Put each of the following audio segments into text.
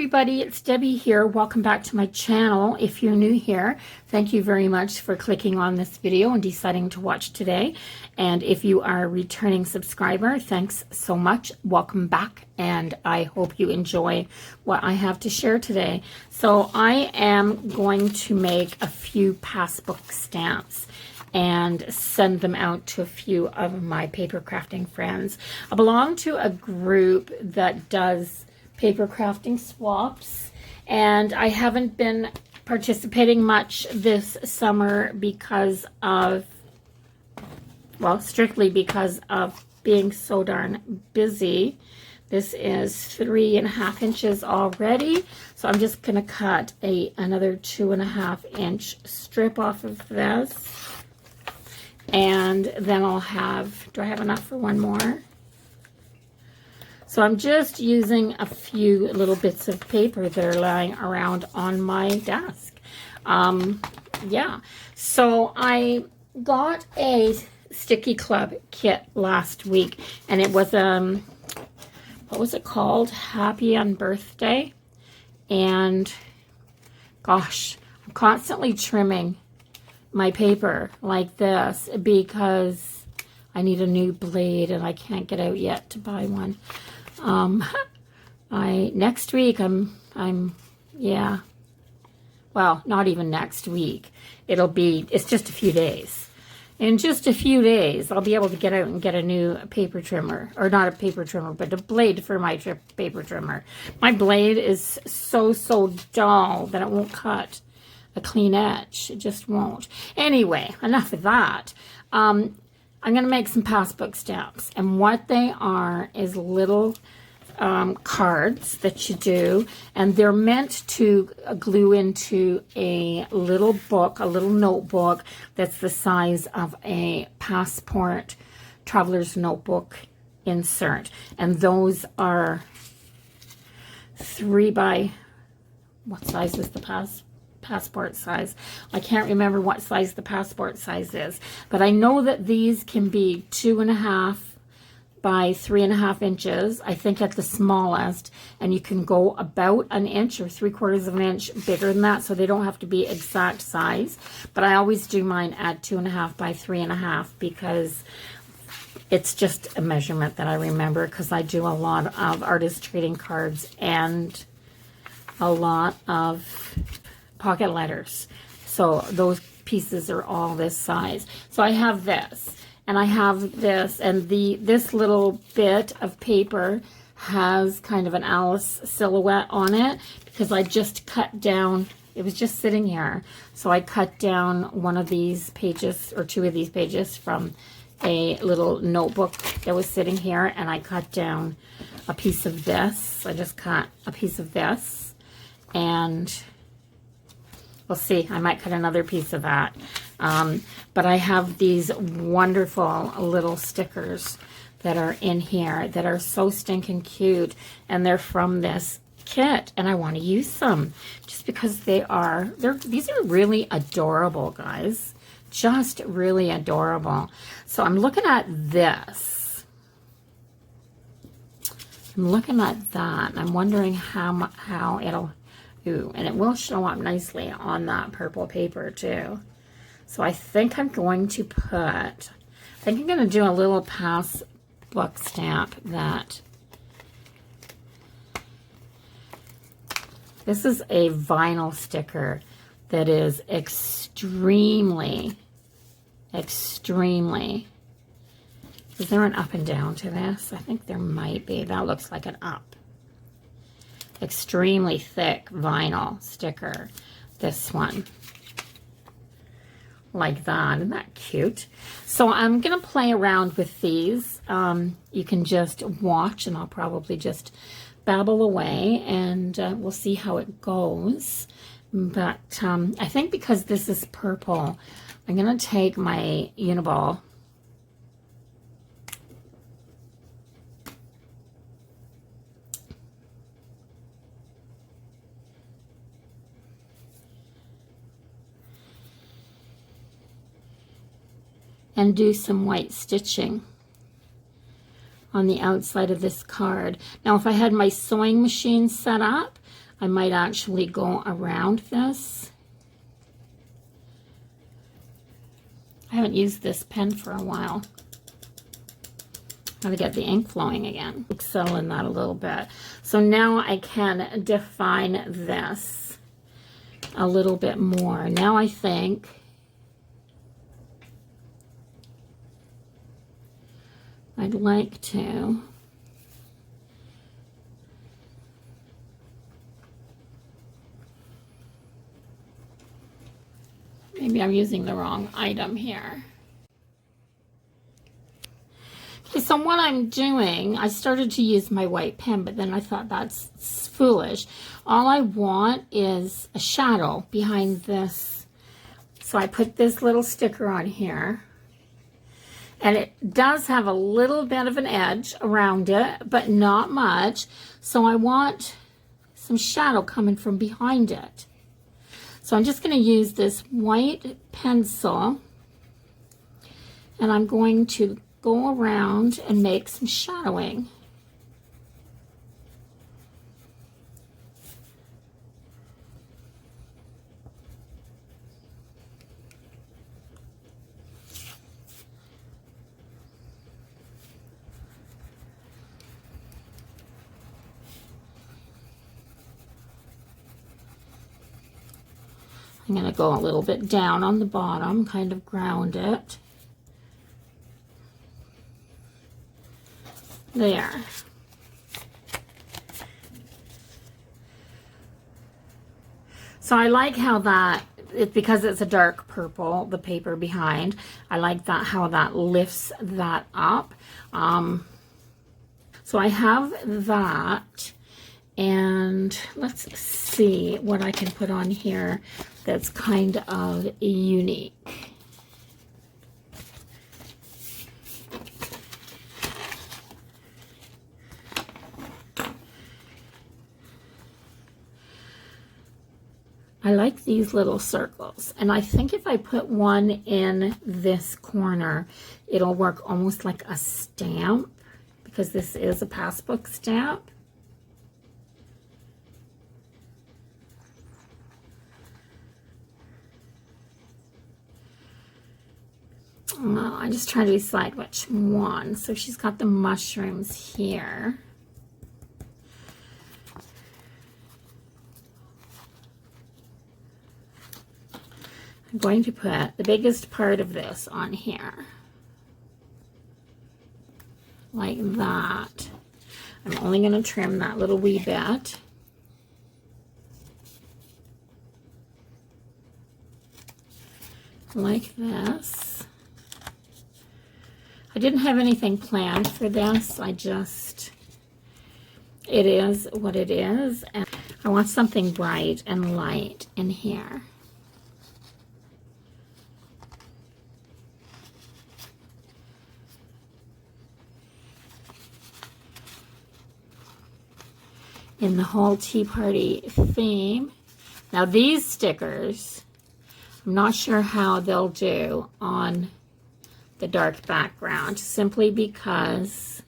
everybody, it's Debbie here. Welcome back to my channel. If you're new here, thank you very much for clicking on this video and deciding to watch today. And if you are a returning subscriber, thanks so much. Welcome back, and I hope you enjoy what I have to share today. So I am going to make a few Passbook stamps and send them out to a few of my paper crafting friends. I belong to a group that does paper crafting swaps, and I haven't been participating much this summer because of, well, strictly because of being so darn busy. This is 3.5 inches already, so I'm just gonna cut another 2.5 inch strip off of this, and then I'll have, do I have enough for one more? So I'm just using a few little bits of paper that are lying around on my desk. Yeah, so I got a Sticky Club kit last week, and it was, what was it called? Happy on Birthday. And gosh, I'm constantly trimming my paper like this because I need a new blade and I can't get out yet to buy one. Next week yeah, well, not even next week. It's just a few days. In just a few days, I'll be able to get out and get a new paper trimmer, or not a paper trimmer, but a blade for my paper trimmer. My blade is so dull that it won't cut a clean edge. It just won't. Anyway, enough of that. I'm going to make some Passbook stamps, and what they are is little cards that you do, and they're meant to glue into a little book, a little notebook that's the size of a passport traveler's notebook insert. And those are 3 by, what size is the passport size? I can't remember what size the passport size is, but I know that these can be 2.5 by 3.5 inches, I think at the smallest, and you can go about an inch or 3/4 of an inch bigger than that, so they don't have to be exact size. But I always do mine at 2.5 by 3.5 because it's just a measurement that I remember, because I do a lot of artist trading cards and a lot of pocket letters, so those pieces are all this size. So I have this, and I have this, and this little bit of paper has kind of an Alice silhouette on it because I just cut down, it was just sitting here, so I cut down one of these pages or 2 of these pages from a little notebook that was sitting here, and I cut down a piece of this. I just cut a piece of this, and we'll see, I might cut another piece of that. But I have these wonderful little stickers that are in here that are so stinking cute, and they're from this kit, and I want to use them just because these are really adorable, guys. Just really adorable. So I'm looking at this. I'm looking at that, and I'm wondering how it'll, ooh, and it will show up nicely on that purple paper too. So I think I'm going to do a little Passbook stamp that, this is a vinyl sticker that is extremely, is there an up and down to this? I think there might be. That looks like an up. Extremely thick vinyl sticker, this one. Like that. Isn't that cute? So I'm going to play around with these. You can just watch, and I'll probably just babble away, and we'll see how it goes. But I think because this is purple, I'm going to take my Uniball and do some white stitching on the outside of this card. Now, if I had my sewing machine set up, I might actually go around this. I haven't used this pen for a while. Gotta get the ink flowing again. Settle in that a little bit. So now I can define this a little bit more. Now I think I'd like to maybe I'm using the wrong item here. Okay, so what I'm doing, I started to use my white pen, but then I thought that's foolish. All I want is a shadow behind this. So I put this little sticker on here. And it does have a little bit of an edge around it, but not much. So I want some shadow coming from behind it. So I'm just going to use this white pencil, and I'm going to go around and make some shadowing. I'm going to go a little bit down on the bottom, kind of ground it. There. So I like how that, because it's a dark purple, the paper behind, I like that, how that lifts that up. So I have that, and let's see what I can put on here that's kind of unique. I like these little circles, and I think if I put one in this corner, it'll work almost like a stamp, because this is a Passbook stamp. I just try to decide which one. So she's got the mushrooms here. I'm going to put the biggest part of this on here, like that. I'm only going to trim that little wee bit. Like this. I didn't have anything planned for this. It is what it is. And I want something bright and light in here. In the whole Tea Party theme. Now these stickers, I'm not sure how they'll do on the dark background, simply because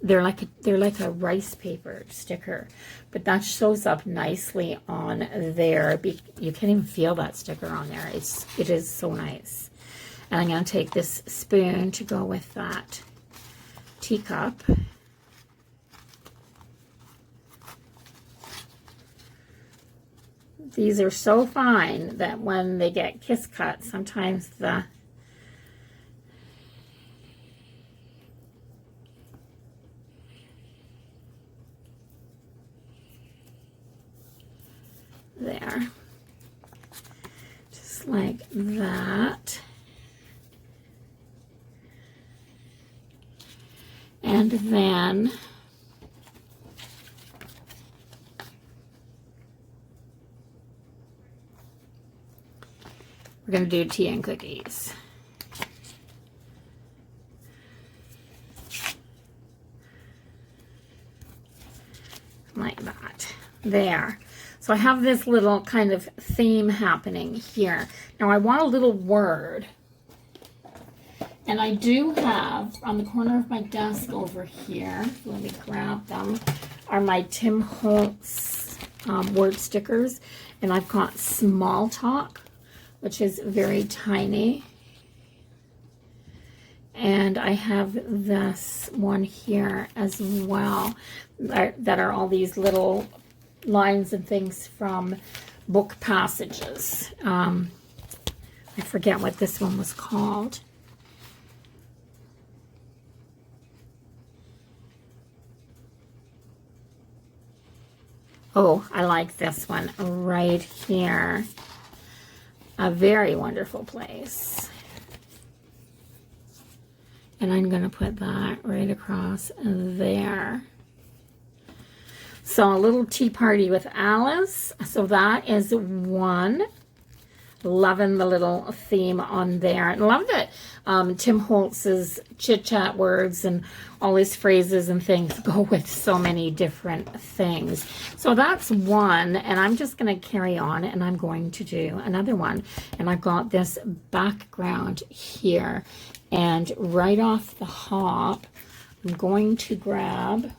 they're like a rice paper sticker, but that shows up nicely on there. You can't even feel that sticker on there. It is so nice. And I'm going to take this spoon to go with that teacup. These are so fine that when they get kiss cut, sometimes the there, just like that. And then we're going to do tea and cookies. Like that. There. So I have this little kind of theme happening here. Now I want a little word. And I do have, on the corner of my desk over here, let me grab them, are my Tim Holtz word stickers. And I've got Small Talk, which is very tiny. And I have this one here as well, that are all these little lines and things from book passages. I forget what this one was called. Oh, I like this one right here. A Very Wonderful Place. And I'm going to put that right across there. So a little tea party with Alice. So that is one. Loving the little theme on there. And love that Tim Holtz's chit-chat words and all his phrases and things go with so many different things. So that's one, and I'm just going to carry on, and I'm going to do another one. And I've got this background here, and right off the hop, I'm going to grab,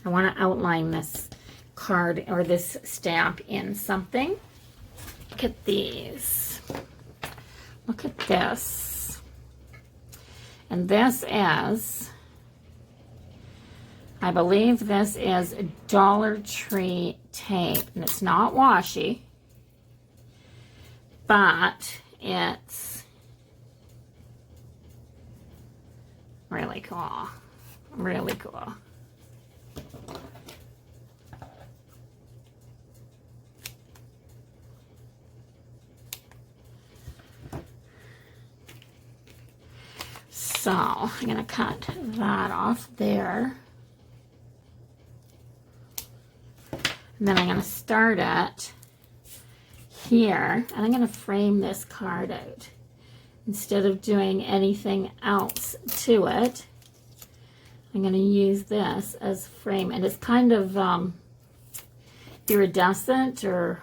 I want to outline this card or this stamp in something. Look at these. Look at this. And this is, I believe this is Dollar Tree tape. And it's not washi, but it's really cool. Really cool. So I'm going to cut that off there. And then I'm going to start it here. And I'm going to frame this card out. Instead of doing anything else to it, I'm going to use this as frame. And it's kind of iridescent or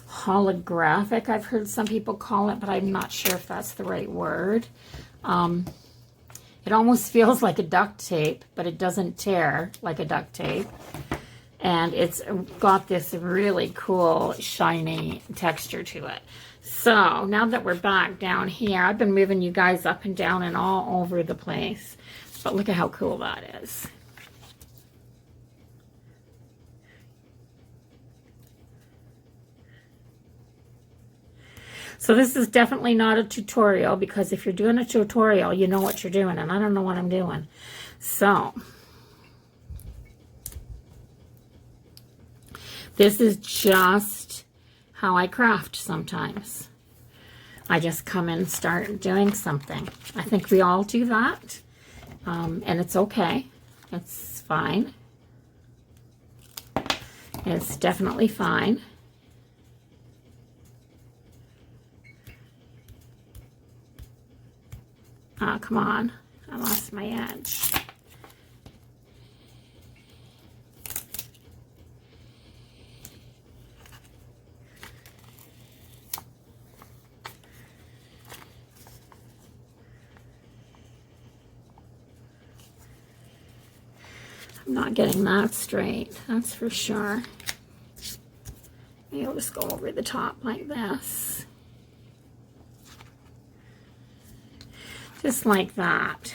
holographic, I've heard some people call it, but I'm not sure if that's the right word. It almost feels like a duct tape, but it doesn't tear like a duct tape. And it's got this really cool, shiny texture to it. So now that we're back down here, I've been moving you guys up and down and all over the place. But look at how cool that is. So this is definitely not a tutorial, because if you're doing a tutorial, you know what you're doing, and I don't know what I'm doing. So this is just how I craft sometimes. I just come in and start doing something. I think we all do that, and it's okay. It's fine. It's definitely fine. Oh, come on. I lost my edge. I'm not getting that straight, that's for sure. Maybe I'll just go over the top like this. Just like that.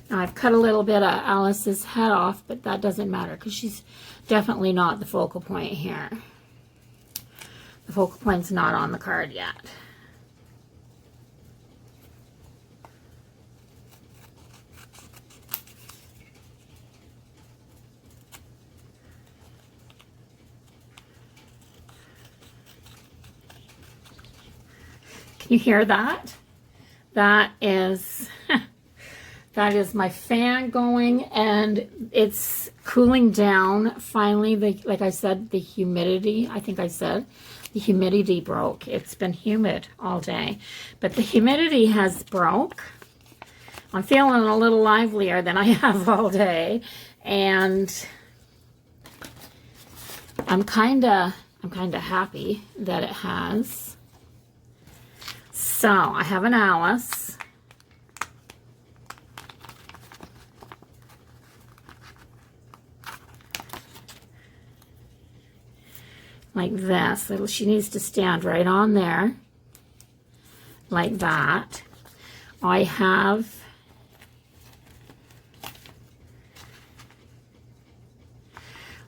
Now I've cut a little bit of Alice's head off, but that doesn't matter because she's definitely not the focal point here. The focal point's not on the card yet. Can you hear that? That is that is my fan going, and it's cooling down finally. Like I said, the humidity, I think I said, the humidity broke. It's been humid all day, but the humidity has broke. I'm feeling a little livelier than I have all day, and I'm kind of happy that it has. So I have an Alice. Like this. She needs to stand right on there. Like that. I have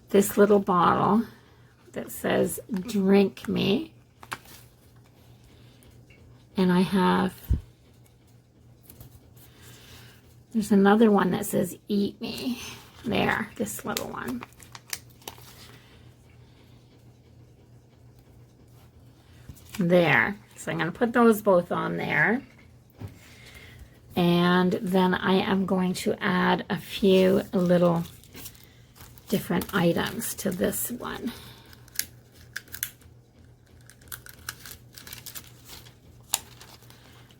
this little bottle that says drink me. And I have, there's another one that says eat me. There, this little one. There. So I'm going to put those both on there. And then I am going to add a few little different items to this one.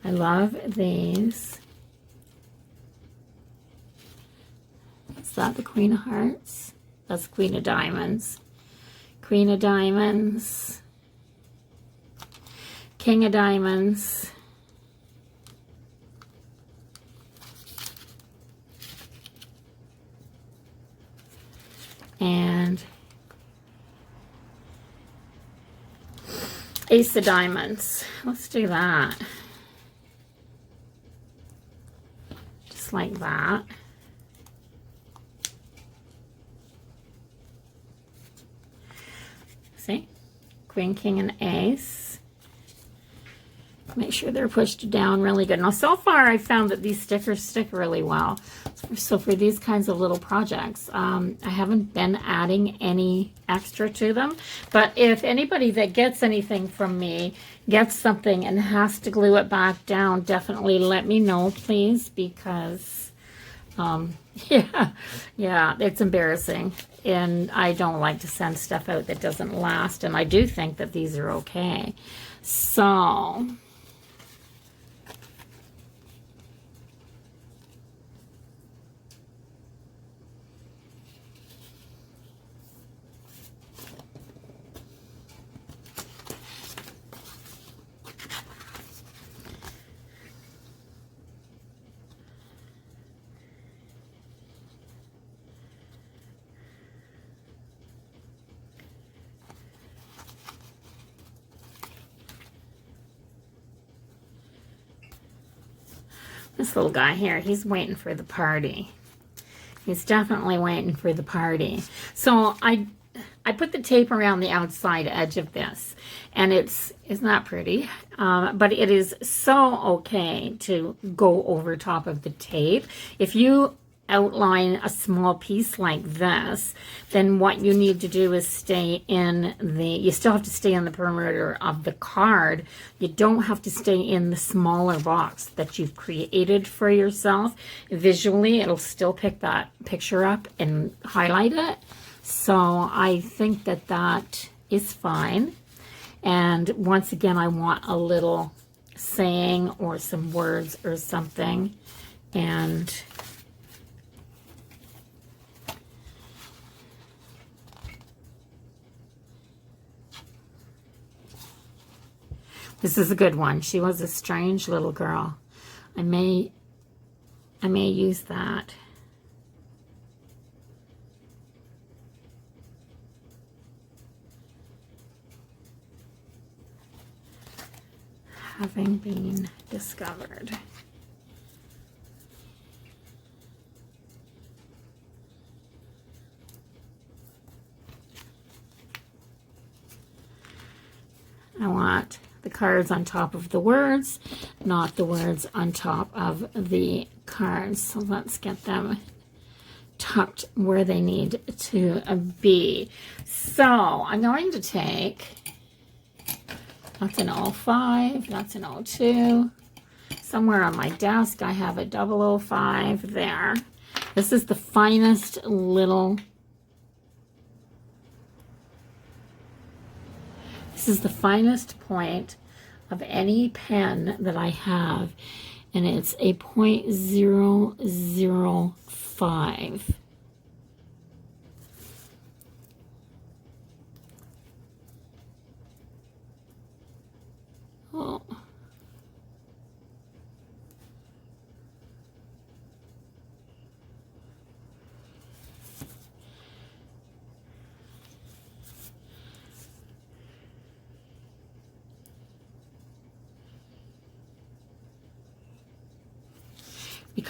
I love these. Is that the Queen of Hearts? That's Queen of Diamonds. Queen of Diamonds. King of Diamonds. And Ace of Diamonds. Let's do that. Just like that. See? Queen, King, and Ace. Make sure they're pushed down really good. Now, so far, I found that these stickers stick really well. So for these kinds of little projects, I haven't been adding any extra to them. But if anybody that gets anything from me gets something and has to glue it back down, definitely let me know, please, because, yeah, it's embarrassing. And I don't like to send stuff out that doesn't last. And I do think that these are okay. So this little guy here, he's waiting for the party. He's definitely waiting for the party. So I put the tape around the outside edge of this, and it's not pretty, but it is so okay to go over top of the tape. If you outline a small piece like this, then what you need to do is stay in you still have to stay in the perimeter of the card. You don't have to stay in the smaller box that you've created for yourself. Visually, it'll still pick that picture up and highlight it. So I think that that is fine. And once again, I want a little saying or some words or something. And this is a good one. She was a strange little girl. I may use that. Having been discovered. I want the cards on top of the words, not the words on top of the cards. So let's get them tucked where they need to be. So I'm going to take, that's an 05, that's an 02. Somewhere on my desk I have a 005 there. This is the finest little, this is the finest point of any pen that I have, and it's a .005. Oh,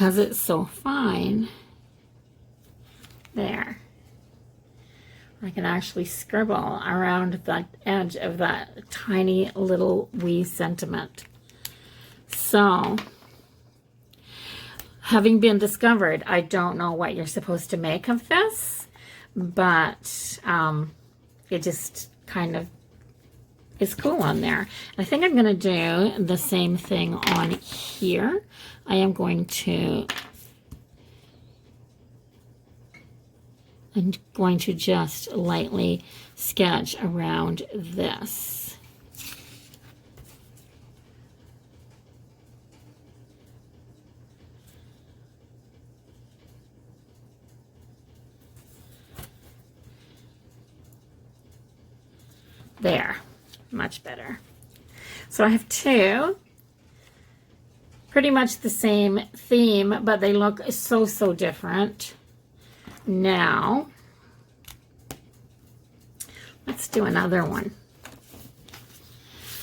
because it's so fine. There. I can actually scribble around the edge of that tiny little wee sentiment. So, having been discovered, I don't know what you're supposed to make of this, but it just kind of is cool on there. I think I'm going to do the same thing on here. I am going to just lightly sketch around this. There, much better. So I have two, pretty much the same theme, but they look so, so different. Now, let's do another one.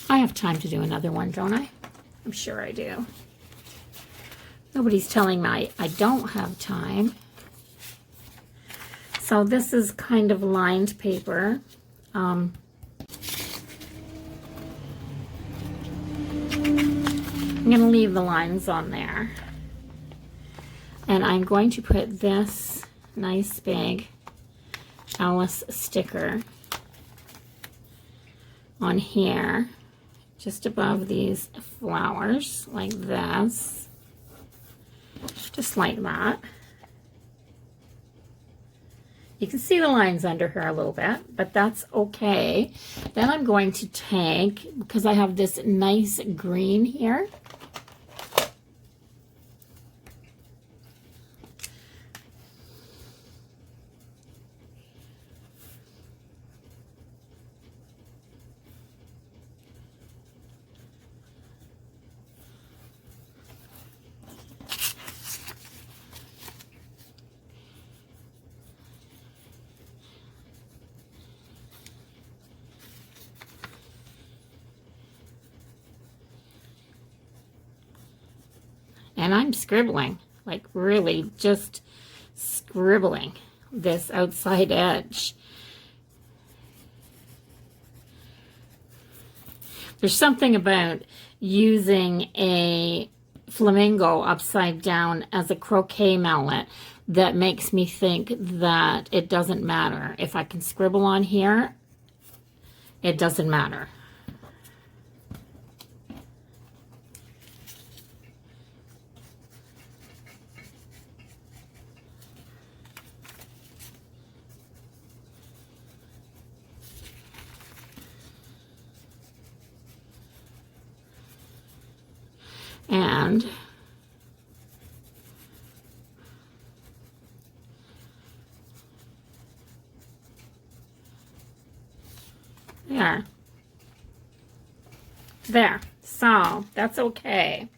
I have time to do another one, don't I? I'm sure I do. Nobody's telling me I don't have time. So this is kind of lined paper. I'm going to leave the lines on there. And I'm going to put this nice big Alice sticker on here, just above these flowers, like this. Just like that. You can see the lines under her a little bit, but that's okay. Then I'm going to take, because I have this nice green here, and I'm scribbling, like really just scribbling this outside edge. There's something about using a flamingo upside down as a croquet mallet that makes me think that it doesn't matter. If I can scribble on here, it doesn't matter. And there. So that's okay.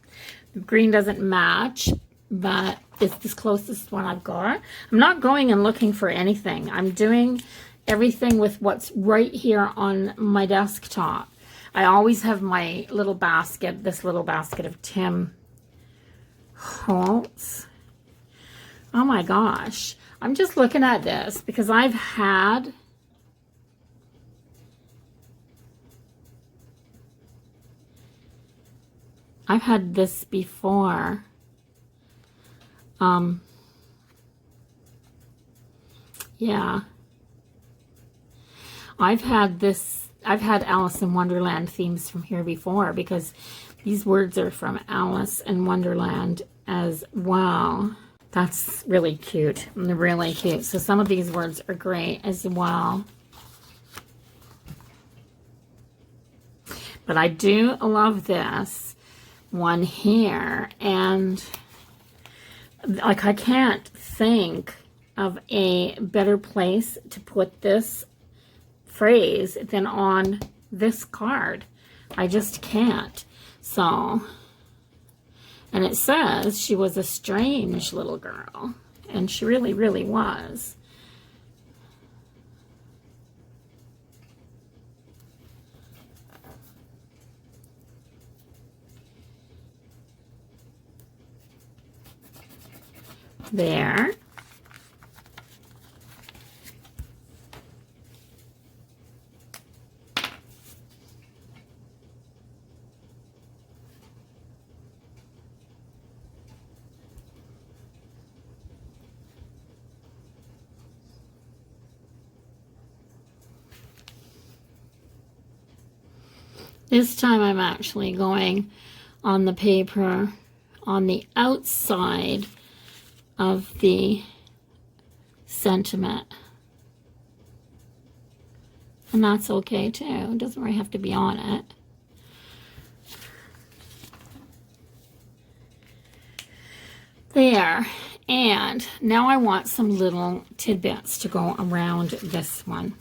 The green doesn't match, but it's the closest one I've got. I'm not going and looking for anything. I'm doing everything with what's right here on my desktop. I always have my little basket, this little basket of Tim Holtz. Oh my gosh. I'm just looking at this because I've had this before. Yeah. I've had Alice in Wonderland themes from here before because these words are from Alice in Wonderland as well. That's really cute. Really cute. So some of these words are great as well. But I do love this one here. And like I can't think of a better place to put this phrase than on this card. I just can't. So, and it says she was a strange little girl, and she really, really was. there. This time I'm actually going on the paper on the outside of the sentiment. And that's okay too. It doesn't really have to be on it. There. And now I want some little tidbits to go around this one.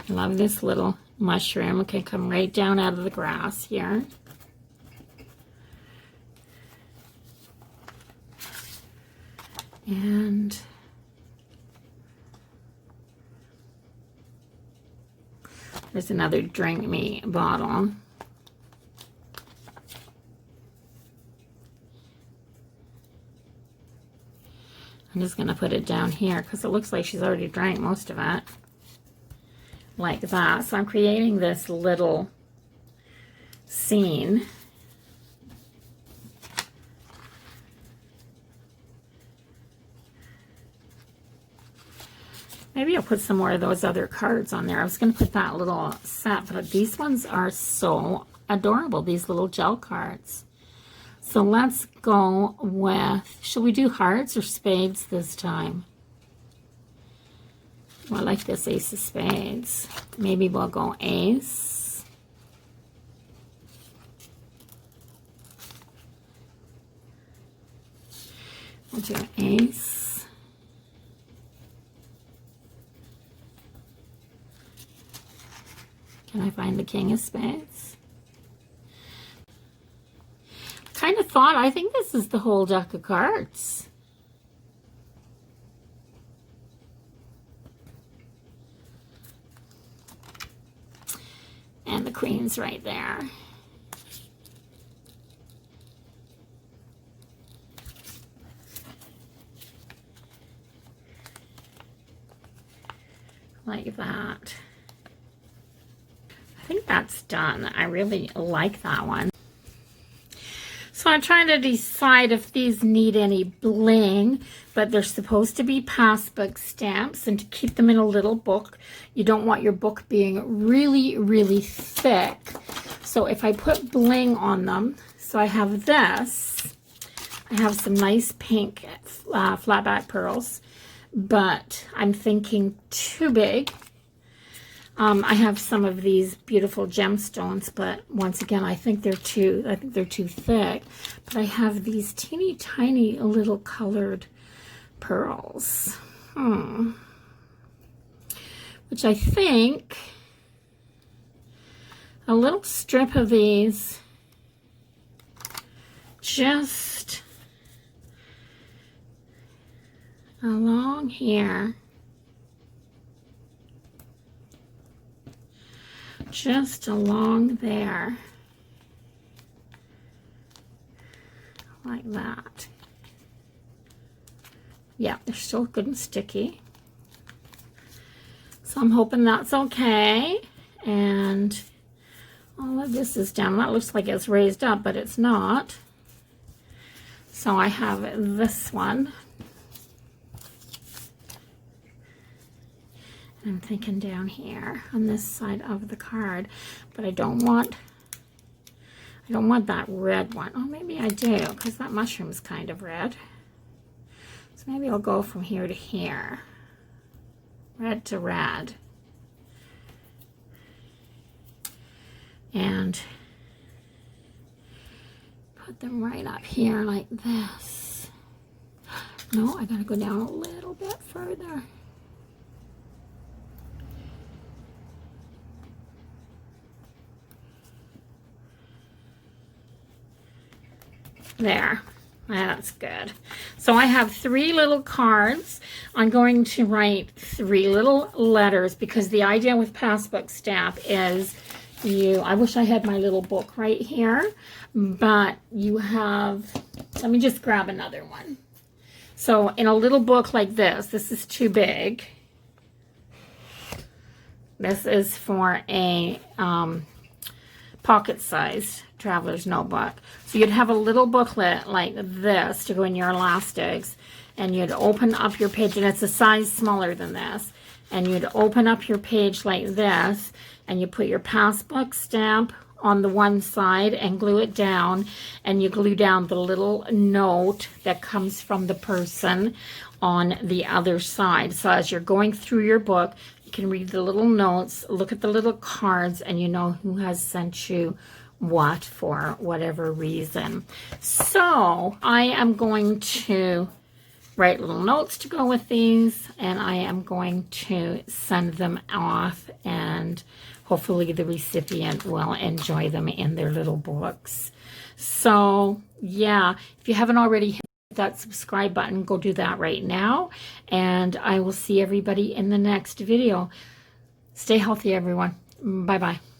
I love this little mushroom. Okay, come right down out of the grass here. And there's another drink me bottle. I'm just going to put it down here because it looks like she's already drank most of it. Like that. So I'm creating this little scene. Maybe I'll put some more of those other cards on there. I was going to put that little set, but these ones are so adorable, these little gel cards. So let's go with, shall we do hearts or spades this time? Well, I like this ace of spades. Maybe we'll go ace. We'll do ace. Can I find the king of spades? Kind of thought, I think this is the whole deck of cards. And the queen's right there. Like that. I think that's done. I really like that one. So I'm trying to decide if these need any bling, but they're supposed to be passbook stamps, and to keep them in a little book, you don't want your book being really, really thick. So if I put bling on them, so I have this, I have some nice pink flat back pearls, but I'm thinking too big. I have some of these beautiful gemstones, but once again, I think they're too thick. But I have these teeny tiny little colored pearls, which I think a little strip of these just along here. Just along there, like that. Yeah, they're still good and sticky. So I'm hoping that's okay. And all of this is down. That looks like it's raised up, but it's not. So I have this one. I'm thinking down here on this side of the card, but I don't want that red one. Oh, maybe I do, because that mushroom is kind of red. So maybe I'll go from here to here, red to red, and put them right up here like this. No, I gotta go down a little bit further. There, that's good. So I have 3 little cards. I'm going to write 3 little letters, because the idea with passbook stamp is I wish I had my little book right here, but you have, let me just grab another one. So in a little book like this is too big. This is for a pocket-sized traveler's notebook. So you'd have a little booklet like this to go in your elastics, and you'd open up your page, and it's a size smaller than this, and you'd open up your page like this, and you put your Passbook stamp on the one side and glue it down, and you glue down the little note that comes from the person on the other side. So as you're going through your book, you can read the little notes, look at the little cards, and you know who has sent you what for whatever reason. So I am going to write little notes to go with these, and I am going to send them off, and hopefully the recipient will enjoy them in their little books. So yeah, if you haven't already hit that subscribe button, go do that right now, and I will see everybody in the next video. Stay healthy, everyone. Bye-bye.